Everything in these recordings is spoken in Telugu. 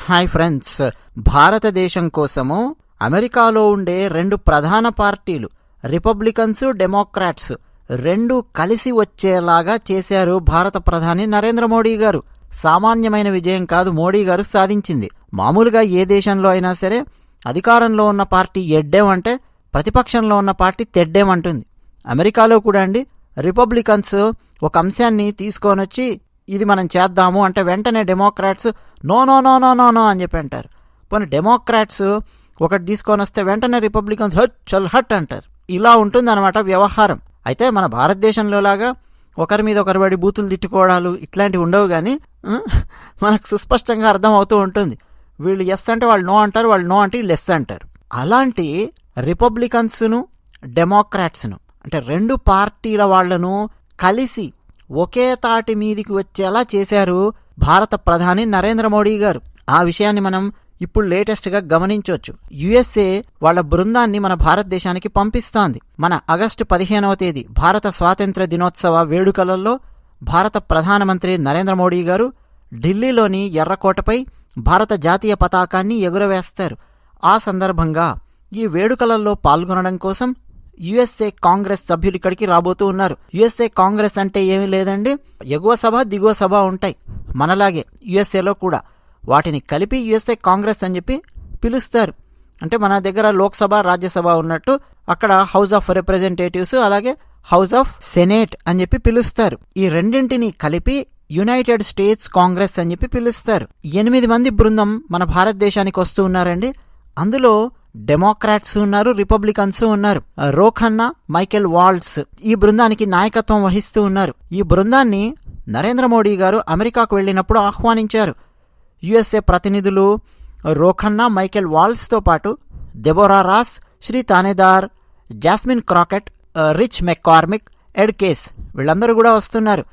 హాయ్ ఫ్రెండ్స్, భారతదేశం కోసము అమెరికాలో ఉండే రెండు ప్రధాన పార్టీలు రిపబ్లికన్స్, డెమోక్రాట్స్ రెండు కలిసి వచ్చేలాగా చేశారు భారత ప్రధాని నరేంద్ర మోడీ గారు. సామాన్యమైన విజయం కాదు మోడీ గారు సాధించింది. మామూలుగా ఏ దేశంలో అయినా సరే అధికారంలో ఉన్న పార్టీ ఎడ్డేమంటే ప్రతిపక్షంలో ఉన్న పార్టీ తెడ్డేమంటుంది. అమెరికాలో కూడా అండి రిపబ్లికన్స్ ఒక అంశాన్ని తీసుకొని వచ్చి ఇది మనం చేద్దాము అంటే వెంటనే Democrats no no no no no no అని చెప్పి అంటారు. పోనీ డెమోక్రాట్స్ ఒకటి తీసుకొని వస్తే వెంటనే రిపబ్లికన్స్ హట్ చల్ హట్ అంటారు. ఇలా ఉంటుంది అనమాట వ్యవహారం. అయితే మన భారతదేశంలో లాగా ఒకరి మీద ఒకరి పడి బూతులు తిట్టుకోవడాలు ఇట్లాంటివి ఉండవు. కానీ మనకు సుస్పష్టంగా అర్థం అవుతూ ఉంటుంది. వీళ్ళు ఎస్ అంటే వాళ్ళు నో అంటారు, వాళ్ళు నో అంటే వీళ్ళు ఎస్ అంటారు. అలాంటి రిపబ్లికన్స్ను డెమోక్రాట్స్ను అంటే రెండు పార్టీల వాళ్లను కలిసి ఒకే తాటి మీదికి వచ్చేలా చేశారు భారత ప్రధాని నరేంద్ర మోడీ గారు. ఆ విషయాన్ని మనం ఇప్పుడు లేటెస్ట్గా గమనించవచ్చు. యుఎస్ఏ వాళ్ళ బృందాన్ని మన భారతదేశానికి పంపిస్తోంది. మన ఆగస్టు 15వ తేదీ భారత స్వాతంత్ర దినోత్సవ వేడుకలలో భారత ప్రధానమంత్రి నరేంద్ర మోడీ గారు ఢిల్లీలోని ఎర్రకోటపై భారత జాతీయ పతాకాన్ని ఎగురవేస్తారు. ఆ సందర్భంగా ఈ వేడుకలలో పాల్గొనడం కోసం యుఎస్ఏ కాంగ్రెస్ సభ్యులు ఇక్కడికి రాబోతూ ఉన్నారు. యుఎస్ఏ కాంగ్రెస్ అంటే ఏమీ లేదండి, ఎగువ సభ దిగువ సభ ఉంటాయి మనలాగే యుఎస్ఏలో కూడా. వాటిని కలిపి యుఎస్ఏ కాంగ్రెస్ అని చెప్పి పిలుస్తారు. అంటే మన దగ్గర లోక్సభ, రాజ్యసభ ఉన్నట్టు అక్కడ హౌస్ ఆఫ్ రిప్రజెంటేటివ్స్ అలాగే హౌస్ ఆఫ్ సెనేట్ అని చెప్పి పిలుస్తారు. ఈ రెండింటిని కలిపి యునైటెడ్ స్టేట్స్ కాంగ్రెస్ అని చెప్పి పిలుస్తారు. 8 మంది బృందం మన భారతదేశానికి వస్తూ ఉన్నారండి. అందులో డెమోక్రాట్స్ ఉన్నారు, రిపబ్లికన్స్ ఉన్నారు. రో ఖన్నా, మైకేల్ వాల్ట్జ్ ఈ బృందానికి నాయకత్వం వహిస్తూ ఉన్నారు. ఈ బృందాన్ని నరేంద్ర మోడీ గారు అమెరికాకు వెళ్ళినప్పుడు ఆహ్వానించారు. యుఎస్ఏ ప్రతినిధులు రో ఖన్నా, మైకేల్ వాల్ట్జ్తో పాటు Deborah Ross, Shri Thanedar, Jasmine Crockett, Rich McCormick, Ed Case వీళ్ళందరూ కూడా వస్తున్నారు.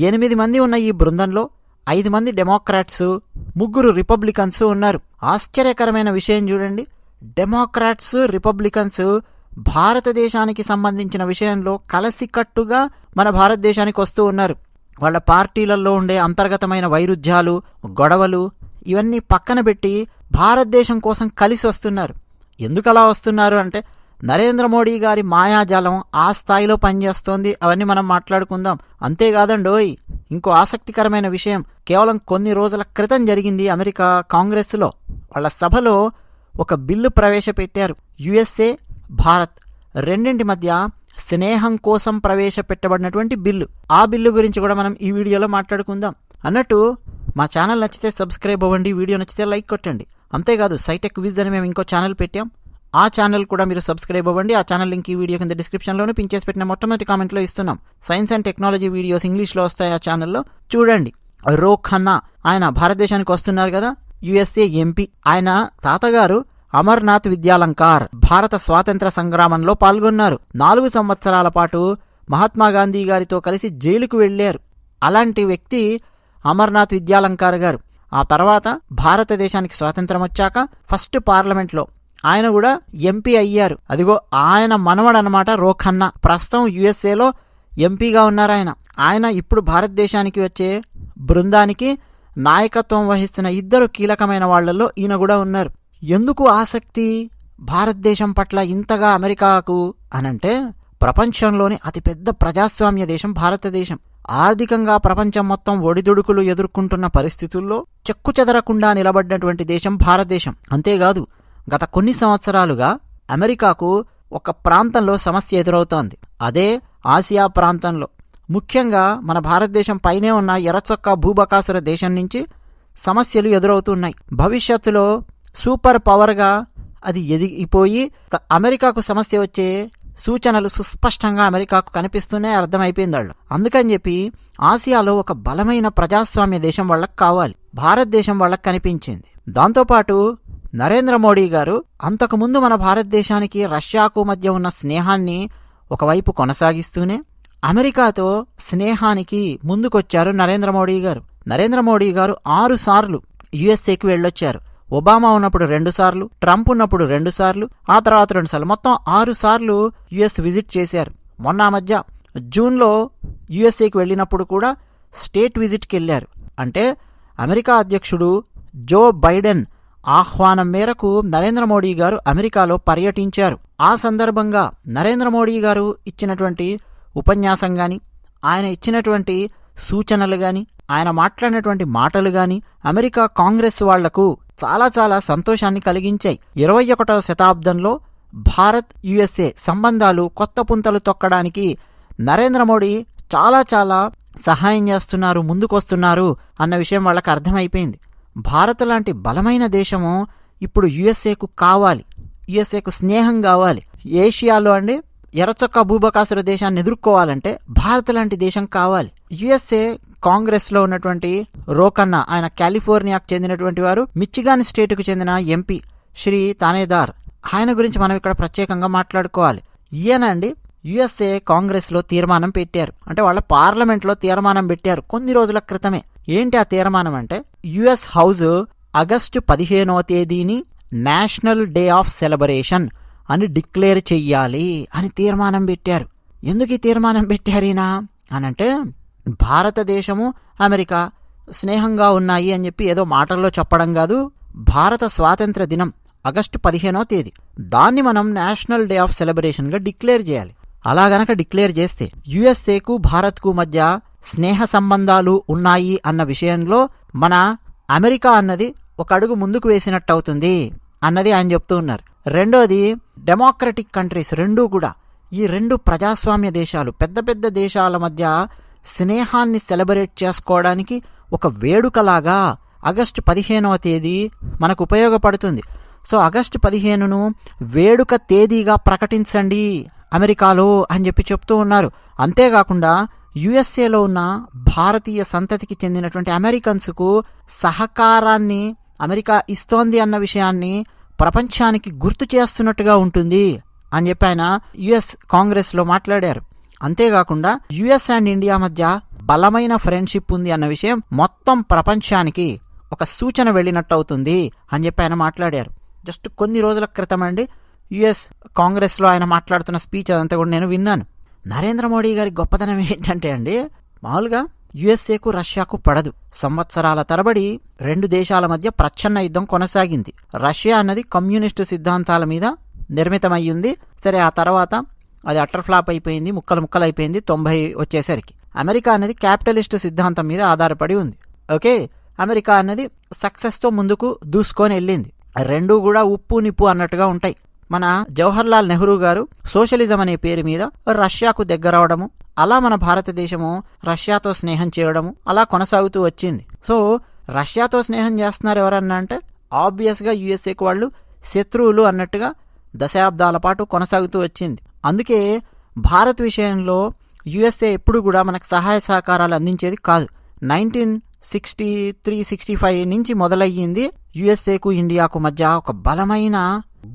8 మంది ఉన్న ఈ బృందంలో 5 మంది డెమోక్రాట్స్, 3 రిపబ్లికన్స్ ఉన్నారు. ఆశ్చర్యకరమైన విషయం చూడండి, డెమోక్రాట్స్, రిపబ్లికన్స్ భారతదేశానికి సంబంధించిన విషయంలో కలసికట్టుగా మన భారతదేశానికి వస్తూ ఉన్నారు. వాళ్ళ పార్టీలలో ఉండే అంతర్గతమైన వైరుధ్యాలు, గొడవలు ఇవన్నీ పక్కన పెట్టి భారతదేశం కోసం కలిసి వస్తున్నారు. ఎందుకు అలా వస్తున్నారు అంటే నరేంద్ర మోడీ గారి మాయాజాలం ఆ స్థాయిలో పనిచేస్తోంది. అవన్నీ మనం మాట్లాడుకుందాం. అంతేకాదండోయ్, ఇంకో ఆసక్తికరమైన విషయం కేవలం కొన్ని రోజుల క్రితం జరిగింది. అమెరికా కాంగ్రెస్లో వాళ్ళ సభలో ఒక బిల్లు ప్రవేశపెట్టారు. యుఎస్ఏ, భారత్ రెండింటి మధ్య స్నేహం కోసం ప్రవేశపెట్టబడినటువంటి బిల్లు. ఆ బిల్లు గురించి కూడా మనం ఈ వీడియోలో మాట్లాడుకుందాం. అన్నట్టు మా ఛానల్ నచ్చితే సబ్స్క్రైబ్ అవ్వండి, వీడియో నచ్చితే లైక్ కొట్టండి. అంతేకాదు సైటెక్ విజ్ అని మేము ఇంకో ఛానల్ పెట్టాం. ఆ ఛానల్ కూడా మీరు సబ్స్క్రైబ్ అవ్వండి. ఆ ఛానల్ లింక్ ఈ వీడియో కింద డిస్క్రిప్షన్లోనే పిన్ చేసి పెట్టిన మొట్టమొదటి కామెంట్లో ఇస్తున్నాం. సైన్స్ అండ్ టెక్నాలజీ వీడియోస్ ఇంగ్లీష్లో వస్తాయి ఆ ఛానల్లో చూడండి. రో ఖన్నా ఆయన భారతదేశానికి వస్తున్నారు కదా, యుఎస్ఏ ఎంపీ. ఆయన తాతగారు అమర్నాథ్ విద్యాలంకార్ భారత స్వాతంత్ర సంగ్రామంలో పాల్గొన్నారు. 4 సంవత్సరాల పాటు మహాత్మా గాంధీ గారితో కలిసి జైలుకు వెళ్లారు. అలాంటి వ్యక్తి అమర్నాథ్ విద్యాలంకార్ గారు. ఆ తర్వాత భారతదేశానికి స్వాతంత్రం వచ్చాక ఫస్ట్ పార్లమెంట్లో ఆయన కూడా ఎంపీ అయ్యారు. అదిగో ఆయన మనవడనమాట రో ఖన్నా. ప్రస్తుతం యుఎస్ఏలో ఎంపీగా ఉన్నారు ఆయన. ఆయన ఇప్పుడు భారతదేశానికి వచ్చే బృందానికి నాయకత్వం వహిస్తున్న 2 కీలకమైన వాళ్లలో ఈయన కూడా ఉన్నారు. ఎందుకు ఆసక్తి భారతదేశం పట్ల ఇంతగా అమెరికాకు అనంటే ప్రపంచంలోని అతిపెద్ద ప్రజాస్వామ్య దేశం భారతదేశం. ఆర్థికంగా ప్రపంచం మొత్తం ఒడిదుడుకులు ఎదుర్కొంటున్న పరిస్థితుల్లో చెక్కుచెదరకుండా నిలబడినటువంటి దేశం భారతదేశం. అంతేకాదు గత కొన్ని సంవత్సరాలుగా అమెరికాకు ఒక ప్రాంతంలో సమస్య ఎదురవుతోంది. అదే ఆసియా ప్రాంతంలో. ముఖ్యంగా మన భారతదేశం పైనే ఉన్న ఎర్రచొక్కా భూబకాసుర దేశం నుంచి సమస్యలు ఎదురవుతున్నాయి. భవిష్యత్తులో సూపర్ పవర్గా అది ఎదిగిపోయి అమెరికాకు సమస్య వచ్చే సూచనలు సుస్పష్టంగా అమెరికాకు కనిపిస్తూనే అర్థమైపోయింది వాళ్ళు. అందుకని చెప్పి ఆసియాలో ఒక బలమైన ప్రజాస్వామ్య దేశం వాళ్ళకి కావాలి. భారతదేశం వాళ్ళకి కనిపించింది. దాంతోపాటు నరేంద్ర మోడీ గారు అంతకుముందు మన భారతదేశానికి రష్యాకు మధ్య ఉన్న స్నేహాన్ని ఒకవైపు కొనసాగిస్తూనే అమెరికాతో స్నేహానికి ముందుకొచ్చారు నరేంద్ర మోడీ గారు. నరేంద్ర మోడీ గారు 6 సార్లు యుఎస్ఏకి వెళ్ళొచ్చారు. ఒబామా ఉన్నప్పుడు 2 సార్లు, ట్రంప్ ఉన్నప్పుడు 2 సార్లు, ఆ తర్వాత 2 సార్లు, మొత్తం 6 సార్లు యుఎస్ విజిట్ చేశారు. మొన్న మధ్య జూన్లో యుఎస్ఏకి వెళ్ళినప్పుడు కూడా స్టేట్ విజిట్కి వెళ్ళారు. అంటే అమెరికా అధ్యక్షుడు జో బైడెన్ ఆహ్వానం మేరకు నరేంద్ర మోడీ గారు అమెరికాలో పర్యటించారు. ఆ సందర్భంగా నరేంద్ర మోడీ గారు ఇచ్చినటువంటి ఉపన్యాసం గాని, ఆయన ఇచ్చినటువంటి సూచనలు గాని, ఆయన మాట్లాడినటువంటి మాటలు గాని అమెరికా కాంగ్రెస్ వాళ్లకు చాలా చాలా సంతోషాన్ని కలిగించాయి. 21వ శతాబ్దంలో భారత్ యుఎస్ఏ సంబంధాలు కొత్త పుంతలు తొక్కడానికి నరేంద్ర మోడీ చాలా చాలా సహాయం చేస్తున్నారు, ముందుకొస్తున్నారు అన్న విషయం వాళ్ళకి అర్థమైపోయింది. భారత్ లాంటి బలమైన దేశము ఇప్పుడు యుఎస్ఏకు కావాలి, యుఎస్ఏకు స్నేహం కావాలి. ఏషియాలో అండి ఎర్రచొక్క భూబకాసుర దేశాన్ని ఎదుర్కోవాలంటే భారత్ లాంటి దేశం కావాలి. యుఎస్ఏ కాంగ్రెస్ లో ఉన్నటువంటి రోకన్న, ఆయన కాలిఫోర్నియాకు చెందినటువంటి వారు, మిచిగాన్ స్టేట్కు చెందిన ఎంపీ శ్రీ తానేదార్, ఆయన గురించి మనం ఇక్కడ ప్రత్యేకంగా మాట్లాడుకోవాలి. ఈయన అండి యుఎస్ఏ కాంగ్రెస్ లో తీర్మానం పెట్టారు, అంటే వాళ్ళ పార్లమెంట్ లో తీర్మానం పెట్టారు కొన్ని రోజుల క్రితమే. ఏంటి ఆ తీర్మానం అంటే, యుఎస్ హౌస్ ఆగస్టు 15వ తేదీని నేషనల్ డే ఆఫ్ సెలబ్రేషన్ అని డిక్లేర్ చెయ్యాలి అని తీర్మానం పెట్టారు. ఎందుకు ఈ తీర్మానం పెట్టారీనా అనంటే, భారతదేశము అమెరికా స్నేహంగా ఉన్నాయి అని చెప్పి ఏదో మాటల్లో చెప్పడం కాదు. భారత స్వాతంత్ర దినం ఆగస్టు 15వ తేదీ, దాన్ని మనం నేషనల్ డే ఆఫ్ సెలబ్రేషన్ గా డిక్లేర్ చేయాలి. అలా గనక డిక్లేర్ చేస్తే యుఎస్ఏకు భారత్కు మధ్య స్నేహ సంబంధాలు ఉన్నాయి అన్న విషయంలో మన అమెరికా అన్నది ఒక అడుగు ముందుకు వేసినట్టు అవుతుంది అన్నది ఆయన చెప్తూ ఉన్నారు. రెండోది, డెమోక్రటిక్ కంట్రీస్ రెండూ కూడా, ఈ రెండు ప్రజాస్వామ్య దేశాలు, పెద్ద పెద్ద దేశాల మధ్య స్నేహాన్ని సెలబ్రేట్ చేసుకోవడానికి ఒక వేడుకలాగా ఆగస్టు 15వ తేదీ మనకు ఉపయోగపడుతుంది. సో ఆగస్టు 15ను వేడుక తేదీగా ప్రకటించండి అమెరికాలో అని చెప్పి చెప్తూ ఉన్నారు. అంతేకాకుండా యుఎస్ఏలో ఉన్న భారతీయ సంతతికి చెందినటువంటి అమెరికన్స్కు సహకారాన్ని అమెరికా ఇస్తోంది అన్న విషయాన్ని ప్రపంచానికి గుర్తు చేస్తున్నట్టుగా ఉంటుంది అని చెప్పి ఆయన యుఎస్ కాంగ్రెస్ లో మాట్లాడారు. అంతేకాకుండా యుఎస్ అండ్ ఇండియా మధ్య బలమైన ఫ్రెండ్షిప్ ఉంది అన్న విషయం మొత్తం ప్రపంచానికి ఒక సూచన వెళ్ళినట్టు అవుతుంది అని చెప్పి ఆయన మాట్లాడారు. జస్ట్ కొన్ని రోజుల క్రితం అండి యుఎస్ కాంగ్రెస్ లో ఆయన మాట్లాడుతున్న స్పీచ్ అదంతా కూడా నేను విన్నాను. నరేంద్ర మోడీ గారి గొప్పతనం ఏంటంటే అండి, మామూలుగా యుఎస్ఏకు రష్యాకు పడదు. సంవత్సరాల తరబడి రెండు దేశాల మధ్య ప్రచ్ఛన్న యుద్ధం కొనసాగింది. రష్యా అన్నది కమ్యూనిస్టు సిద్ధాంతాల మీద నిర్మితమయ్యింది. సరే, ఆ తర్వాత అది అటర్ ఫ్లాప్ అయిపోయింది, ముక్కలు ముక్కలు అయిపోయింది 90 వచ్చేసరికి. అమెరికా అనేది క్యాపిటలిస్టు సిద్ధాంతం మీద ఆధారపడి ఉంది. ఓకే, అమెరికా అన్నది సక్సెస్తో ముందుకు దూసుకొని వెళ్ళింది. రెండూ కూడా ఉప్పు నిప్పు అన్నట్టుగా ఉంటాయి. మన జవహర్లాల్ నెహ్రూ గారు సోషలిజం అనే పేరు మీద రష్యాకు దగ్గరవడము, అలా మన భారతదేశము రష్యాతో స్నేహం చేయడము అలా కొనసాగుతూ వచ్చింది. సో రష్యాతో స్నేహం చేస్తున్నారు ఎవరన్నా అంటే ఆబ్వియస్ గా యుఎస్ఏకు వాళ్ళు శత్రువులు అన్నట్టుగా దశాబ్దాల పాటు కొనసాగుతూ వచ్చింది. అందుకే భారత్ విషయంలో యుఎస్ఏ ఎప్పుడు కూడా మనకు సహాయ సహకారాలు అందించేది కాదు. 1963-65 నుంచి మొదలయ్యింది యుఎస్ఏకు ఇండియాకు మధ్య ఒక బలమైన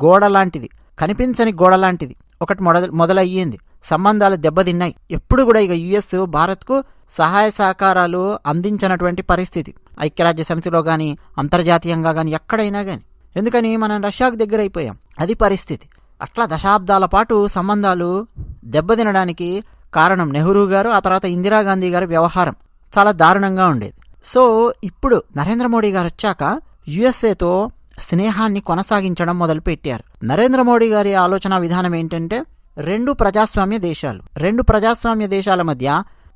గోడ లాంటిది, కనిపించని గోడ లాంటిది ఒకటి మొదలయ్యింది. సంబంధాలు దెబ్బతిన్నాయి. ఎప్పుడు కూడా ఇక యుఎస్ భారత్కు సహాయ సహకారాలు అందించినటువంటి పరిస్థితి ఐక్యరాజ్య సమితిలో కానీ అంతర్జాతీయంగా కానీ ఎక్కడైనా కానీ. ఎందుకని మనం రష్యాకు దగ్గర అయిపోయాం, అది పరిస్థితి. అట్లా దశాబ్దాల పాటు సంబంధాలు దెబ్బతినడానికి కారణం నెహ్రూ గారు, ఆ తర్వాత ఇందిరాగాంధీ గారి వ్యవహారం చాలా దారుణంగా ఉండేది. సో ఇప్పుడు నరేంద్ర మోడీ గారు వచ్చాక యుఎస్ఏతో స్నేహాన్ని కొనసాగించడం మొదలు పెట్టారు. నరేంద్ర మోడీ గారి ఆలోచన విధానం ఏంటంటే, రెండు ప్రజాస్వామ్య దేశాల మధ్య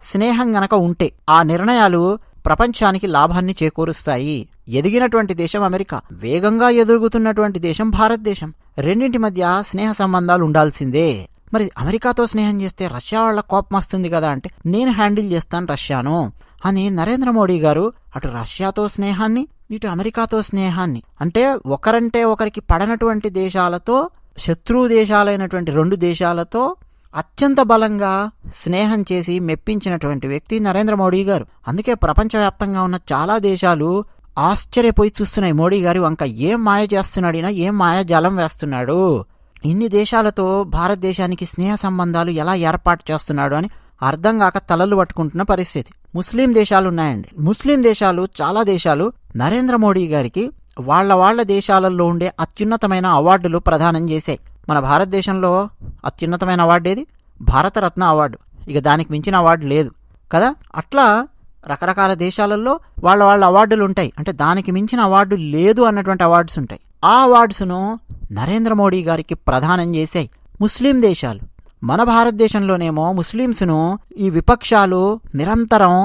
స్నేహం గనక ఉంటే ఆ నిర్ణయాలు ప్రపంచానికి లాభాన్ని చేకూరుస్తాయి. ఎదిగినటువంటి దేశం అమెరికా, వేగంగా ఎదుగుతున్నటువంటి దేశం భారతదేశం, రెండింటి మధ్య స్నేహ సంబంధాలు ఉండాల్సిందే. మరి అమెరికాతో స్నేహం చేస్తే రష్యా వాళ్ళ కోపం వస్తుంది కదా అంటే, నేను హ్యాండిల్ చేస్తాను రష్యాను అని నరేంద్ర మోడీ గారు అటు రష్యాతో స్నేహాన్ని ఇటు అమెరికాతో స్నేహాన్ని, అంటే ఒకరంటే ఒకరికి పడనటువంటి దేశాలతో, శత్రు దేశాలైనటువంటి రెండు దేశాలతో అత్యంత బలంగా స్నేహం చేసి మెప్పించినటువంటి వ్యక్తి నరేంద్ర మోడీ గారు. అందుకే ప్రపంచవ్యాప్తంగా ఉన్న చాలా దేశాలు ఆశ్చర్యపోయి చూస్తున్నాయి మోడీ గారి వంక. ఏం మాయ చేస్తున్నాడినా, ఏం మాయాజాలం వేస్తున్నాడు, ఇన్ని దేశాలతో భారతదేశానికి స్నేహ సంబంధాలు ఎలా ఏర్పాటు చేస్తున్నాడు అని అర్థం కాక తలలు పట్టుకుంటున్న పరిస్థితి. ముస్లిం దేశాలు ఉన్నాయండి. ముస్లిం దేశాలు, చాలా దేశాలు నరేంద్ర మోడీ గారికి వాళ్ళ దేశాలలో ఉండే అత్యున్నతమైన అవార్డులు ప్రదానం చేశాయి. మన భారతదేశంలో అత్యున్నతమైన అవార్డు ఏది? భారతరత్న అవార్డు. ఇక దానికి మించిన అవార్డు లేదు కదా. అట్లా రకరకాల దేశాలలో వాళ్ళ అవార్డులు ఉంటాయి. అంటే దానికి మించిన అవార్డు లేదు అన్నటువంటి అవార్డ్స్ ఉంటాయి. ఆ అవార్డ్స్ను నరేంద్ర మోడీ గారికి ప్రదానం చేశాయి ముస్లిం దేశాలు. మన భారతదేశంలోనేమో ముస్లింస్ను ఈ విపక్షాలు నిరంతరం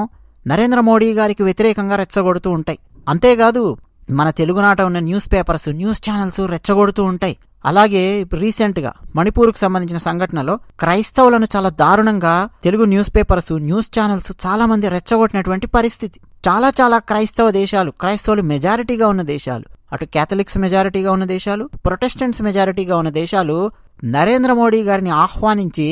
నరేంద్ర మోడీ గారికి వ్యతిరేకంగా రెచ్చగొడుతూ ఉంటాయి. అంతేకాదు మన తెలుగునాట ఉన్న న్యూస్ పేపర్స్, న్యూస్ ఛానల్స్ రెచ్చగొడుతూ ఉంటాయి. అలాగే రీసెంట్గా మణిపూర్కు సంబంధించిన సంఘటనలో క్రైస్తవులను చాలా దారుణంగా Telugu news papers, news channels చాలా మంది రెచ్చగొట్టినటువంటి పరిస్థితి. చాలా క్రైస్తవ దేశాలు, క్రైస్తవులు మెజారిటీగా ఉన్న దేశాలు, అటు క్యాథలిక్స్ మెజారిటీగా ఉన్న దేశాలు, ప్రొటెస్టెంట్స్ మెజారిటీగా ఉన్న దేశాలు నరేంద్ర మోడీ గారిని ఆహ్వానించి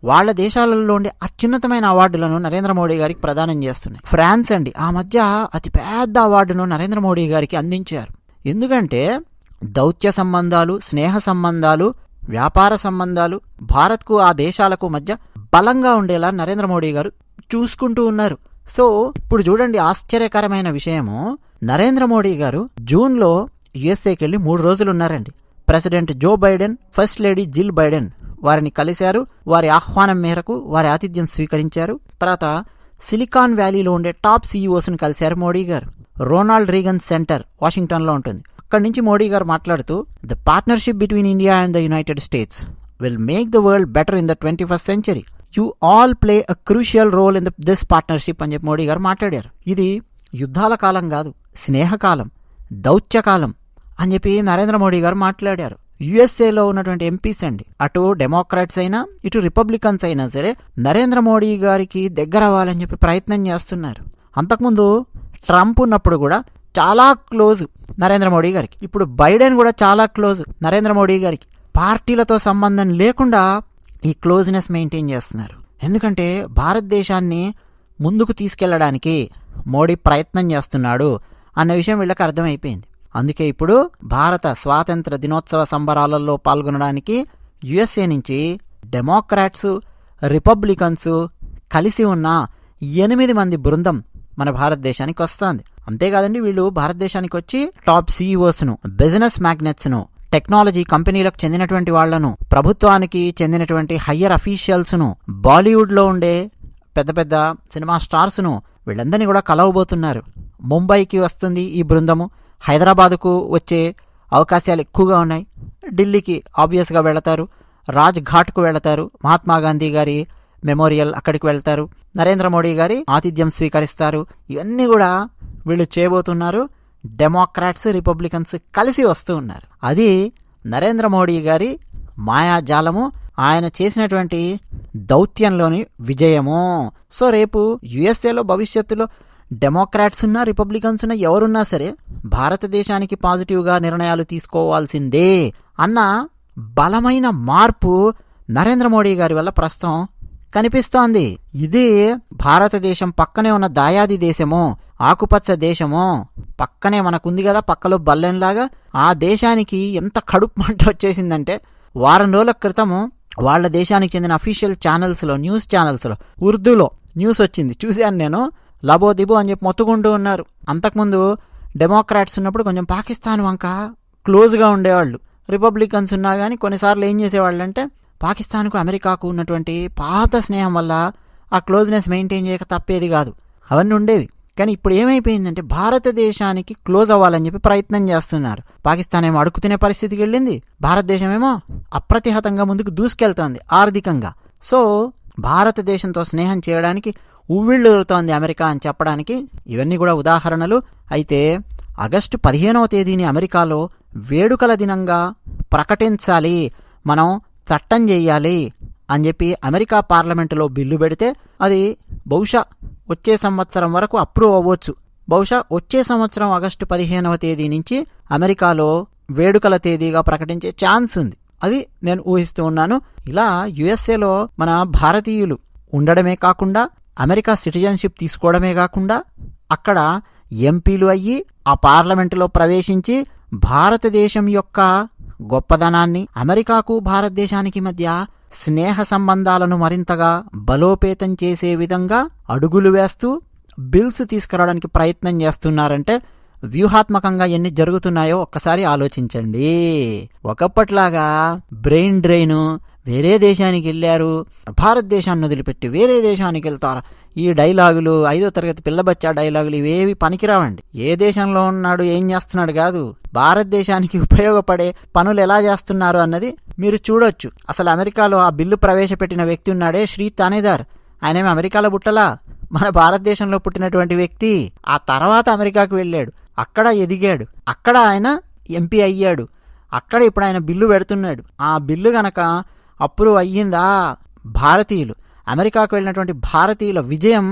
వాళ్ళ దేశాలలో ఉండే అత్యున్నతమైన అవార్డులను నరేంద్ర మోడీ గారికి ప్రదానం చేస్తున్నాయి. ఫ్రాన్స్ అండి ఆ మధ్య అతి పెద్ద అవార్డును నరేంద్ర మోడీ గారికి అందించారు. ఎందుకంటే దౌత్య సంబంధాలు, స్నేహ సంబంధాలు, వ్యాపార సంబంధాలు భారత్కు ఆ దేశాలకు మధ్య బలంగా ఉండేలా నరేంద్ర మోడీ గారు చూసుకుంటూ ఉన్నారు. సో ఇప్పుడు చూడండి ఆశ్చర్యకరమైన విషయము, నరేంద్ర మోడీ గారు జూన్లో యుఎస్ఏకి వెళ్ళి 3 రోజులు ఉన్నారండి. President Joe Biden, first lady Jill Biden వారిని కలిశారు. వారి ఆహ్వానం మేరకు వారి ఆతిథ్యం స్వీకరించారు. తర్వాత సిలికాన్ వ్యాలీలో ఉండే టాప్ సీఈఓస్ని కలిశారు మోడీ గారు. రోనాల్డ్ రీగన్ సెంటర్ వాషింగ్టన్లో ఉంటుంది. అక్కడి నుంచి మోడీ గారు మాట్లాడుతూ the partnership between India and the United States will make the world better in the 21st century. You all play a crucial role in this partnership అని చెప్పి మోడీ గారు మాట్లాడారు. ఇది యుద్ధాల కాలం కాదు, స్నేహకాలం, దౌత్యకాలం అని చెప్పి నరేంద్ర మోడీ గారు మాట్లాడారు. యుఎస్ఏలో ఉన్నటువంటి ఎంపీస్ అండి, అటు డెమోక్రాట్స్ అయినా ఇటు రిపబ్లికన్స్ అయినా సరే నరేంద్ర మోడీ గారికి దగ్గర అవ్వాలని చెప్పి ప్రయత్నం చేస్తున్నారు. అంతకుముందు ట్రంప్ ఉన్నప్పుడు కూడా చాలా క్లోజ్ నరేంద్ర మోడీ గారికి. ఇప్పుడు బైడెన్ కూడా చాలా క్లోజ్ నరేంద్ర మోడీ గారికి. పార్టీలతో సంబంధం లేకుండా ఈ క్లోజ్నెస్ మెయింటైన్ చేస్తున్నారు. ఎందుకంటే భారతదేశాన్ని ముందుకు తీసుకెళ్లడానికి మోడీ ప్రయత్నం చేస్తున్నాడు అన్న విషయం వీళ్ళకి అర్థమైపోయింది. అందుకే ఇప్పుడు భారత స్వాతంత్ర దినోత్సవ సంబరాలలో పాల్గొనడానికి యుఎస్ఏ నుంచి డెమోక్రాట్స్, రిపబ్లికన్స్ కలిసి ఉన్న 8 మంది బృందం మన భారతదేశానికి వస్తుంది. అంతేకాదండి, వీళ్ళు భారతదేశానికి వచ్చి టాప్ సీఈఓస్ను, బిజినెస్ మ్యాగ్నెట్స్ను, టెక్నాలజీ కంపెనీలకు చెందినటువంటి వాళ్లను, ప్రభుత్వానికి చెందినటువంటి హయ్యర్ అఫీషియల్స్ను, బాలీవుడ్లో ఉండే పెద్ద పెద్ద సినిమా స్టార్స్ను వీళ్ళందరినీ కూడా కలవబోతున్నారు. ముంబైకి వస్తుంది ఈ బృందము, హైదరాబాదుకు వచ్చే అవకాశాలు ఎక్కువగా ఉన్నాయి. ఢిల్లీకి ఆబ్వియస్గా వెళతారు, రాజ్ ఘాట్కు వెళతారు, మహాత్మాగాంధీ గారి మెమోరియల్ అక్కడికి వెళ్తారు, నరేంద్ర మోడీ గారి ఆతిథ్యం స్వీకరిస్తారు. ఇవన్నీ కూడా వీళ్ళు చేయబోతున్నారు. డెమోక్రాట్స్, రిపబ్లికన్స్ కలిసి వస్తూ ఉన్నారు. అది నరేంద్ర మోడీ గారి మాయాజాలము, ఆయన చేసినటువంటి దౌత్యంలోని విజయము. సో రేపు యుఎస్ఏలో భవిష్యత్తులో డెమోక్రాట్స్ ఉన్నా రిపబ్లికన్స్ ఉన్నా ఎవరున్నా సరే భారతదేశానికి పాజిటివ్గా నిర్ణయాలు తీసుకోవాల్సిందే అన్న బలమైన మార్పు నరేంద్ర మోడీ గారి వల్ల ప్రస్తుతం కనిపిస్తోంది. ఇది భారతదేశం పక్కనే ఉన్న దాయాది దేశము, ఆకుపచ్చ దేశము పక్కనే మనకుంది కదా, పక్కలో బల్లెంలాగా. ఆ దేశానికి ఎంత కడుపు మంట వచ్చేసిందంటే వారం రోజుల క్రితము వాళ్ళ దేశానికి చెందిన అఫీషియల్ ఛానల్స్లో, న్యూస్ ఛానల్స్లో ఉర్దూలో న్యూస్ వచ్చింది, చూశాను నేను. లబోదిబో అని చెప్పి మొత్తుకుంటూ ఉన్నారు. అంతకుముందు డెమోక్రాట్స్ ఉన్నప్పుడు కొంచెం పాకిస్తాన్ వంక క్లోజ్గా ఉండేవాళ్ళు, రిపబ్లికన్స్ ఉన్నా కానీ కొన్నిసార్లు ఏం చేసేవాళ్ళు అంటే పాకిస్తాన్కు అమెరికాకు ఉన్నటువంటి పాత స్నేహం వల్ల ఆ క్లోజ్నెస్ మెయింటైన్ చేయక తప్పేది కాదు, అవన్నీ ఉండేవి. కానీ ఇప్పుడు ఏమైపోయిందంటే భారతదేశానికి క్లోజ్ అవ్వాలని చెప్పి ప్రయత్నం చేస్తున్నారు. పాకిస్తాన్ ఏమో అడుగు తినే పరిస్థితికి వెళ్ళింది, భారతదేశం ఏమో అప్రతిహతంగా ముందుకు దూసుకెళ్తోంది ఆర్థికంగా. సో భారతదేశంతో స్నేహం చేయడానికి ఉవ్విళ్ళూరుతోంది అమెరికా అని చెప్పడానికి ఇవన్నీ కూడా ఉదాహరణలు. అయితే ఆగస్టు 15వ తేదీని అమెరికాలో వేడుకల దినంగా ప్రకటించాలి, మనం చట్టం చేయాలి అని చెప్పి అమెరికా పార్లమెంటులో బిల్లు పెడితే అది బహుశా వచ్చే సంవత్సరం వరకు అప్రూవ్ అవ్వచ్చు. బహుశా వచ్చే సంవత్సరం ఆగస్టు 15వ తేదీ నుంచి అమెరికాలో వేడుకల తేదీగా ప్రకటించే ఛాన్స్ ఉంది. అది నేను ఊహిస్తూ ఉన్నాను. ఇలా యుఎస్ఏలో మన భారతీయులు ఉండడమే కాకుండా అమెరికా సిటిజన్షిప్ తీసుకోవడమే కాకుండా అక్కడ ఎంపీలు అయ్యి ఆ పార్లమెంటులో ప్రవేశించి భారతదేశం యొక్క గొప్పదనాన్ని, అమెరికాకు భారతదేశానికి మధ్య స్నేహ సంబంధాలను మరింతగా బలోపేతం చేసే విధంగా అడుగులు వేస్తూ బిల్స్ తీసుకురావడానికి ప్రయత్నం చేస్తున్నారంటే వ్యూహాత్మకంగా ఎన్ని జరుగుతున్నాయో ఒక్కసారి ఆలోచించండి. ఒకప్పట్లాగా బ్రెయిన్ డ్రైన్, వేరే దేశానికి వెళ్ళారు, భారతదేశాన్ని వదిలిపెట్టి వేరే దేశానికి వెళ్తారు. ఈ డైలాగులు 5వ తరగతి పిల్లబచ్చా డైలాగులు ఇవేవి పనికిరావండి. ఏ దేశంలో ఉన్నాడు, ఏం చేస్తున్నాడు కాదు, భారతదేశానికి ఉపయోగపడే పనులు ఎలా చేస్తున్నారు అన్నది మీరు చూడొచ్చు. అసలు అమెరికాలో ఆ బిల్లు ప్రవేశపెట్టిన వ్యక్తి ఉన్నాడే శ్రీ తానేదార్, ఆయనేమి అమెరికాలో పుట్టలా, మన భారతదేశంలో పుట్టినటువంటి వ్యక్తి. ఆ తర్వాత అమెరికాకు వెళ్ళాడు, అక్కడ ఎదిగాడు, అక్కడ ఆయన ఎంపీ అయ్యాడు, అక్కడ ఇప్పుడు ఆయన బిల్లు పెడుతున్నాడు. ఆ బిల్లు గనక అప్రూవ్ అయ్యిందా, భారతీయులు అమెరికాకు వెళ్ళినటువంటి భారతీయుల విజయం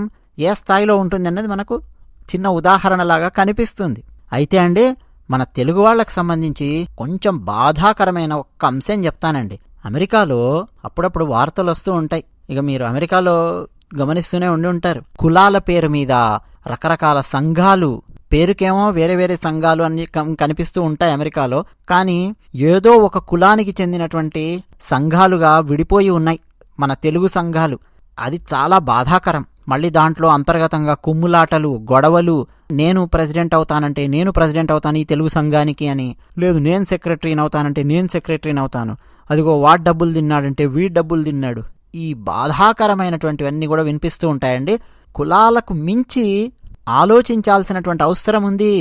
ఏ స్థాయిలో ఉంటుంది అన్నది మనకు చిన్న ఉదాహరణలాగా కనిపిస్తుంది. అయితే అండి, మన తెలుగు వాళ్ళకి సంబంధించి కొంచెం బాధాకరమైన ఒక్క అంశం చెప్తానండి. అమెరికాలో అప్పుడప్పుడు వార్తలు వస్తూ ఉంటాయి, ఇక మీరు అమెరికాలో గమనిస్తూనే ఉండి ఉంటారు. కులాల పేరు మీద రకరకాల సంఘాలు, పేరుకేమో వేరే వేరే సంఘాలు అన్ని కనిపిస్తూ ఉంటాయి అమెరికాలో, కానీ ఏదో ఒక కులానికి చెందినటువంటి సంఘాలుగా విడిపోయి ఉన్నాయి మన తెలుగు సంఘాలు. అది చాలా బాధాకరం. మళ్ళీ దాంట్లో అంతర్గతంగా కుమ్ములాటలు, గొడవలు, నేను ప్రెసిడెంట్ అవుతానంటే నేను ప్రెసిడెంట్ అవుతాను ఈ తెలుగు సంఘానికి అని, లేదు నేను సెక్రటరీని అవుతానంటే నేను సెక్రటరీని అవుతాను, అదిగో వాడు డబ్బులు తిన్నాడంటే వీడు డబ్బులు తిన్నాడు. ఈ బాధాకరమైనటువంటివన్నీ కూడా వినిపిస్తూ ఉంటాయండి. కులాలకు మించి ఆలోచించాల్సినటువంటి అవసరం ఉంది.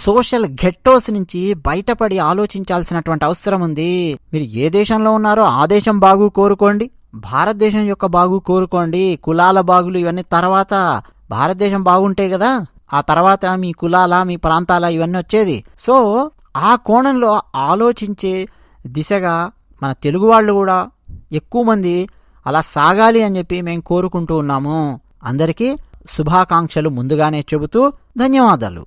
సోషల్ గెట్టోస్ నుంచి బయటపడి ఆలోచించాల్సినటువంటి అవసరం ఉంది. మీరు ఏ దేశంలో ఉన్నారో ఆ దేశం బాగు కోరుకోండి, భారతదేశం యొక్క బాగు కోరుకోండి. కులాల బాగులు ఇవన్నీ తర్వాత, భారతదేశం బాగుంటే కదా ఆ తర్వాత మీ కులాల, మీ ప్రాంతాల ఇవన్నీ వచ్చేది. సో ఆ కోణంలో ఆలోచించే దిశగా మన తెలుగు వాళ్ళు కూడా ఎక్కువ మంది అలా సాగాలి అని చెప్పి మేము కోరుకుంటూ ఉన్నాము. అందరికీ శుభాకాంక్షలు ముందుగానే చెబుతూ ధన్యవాదాలు.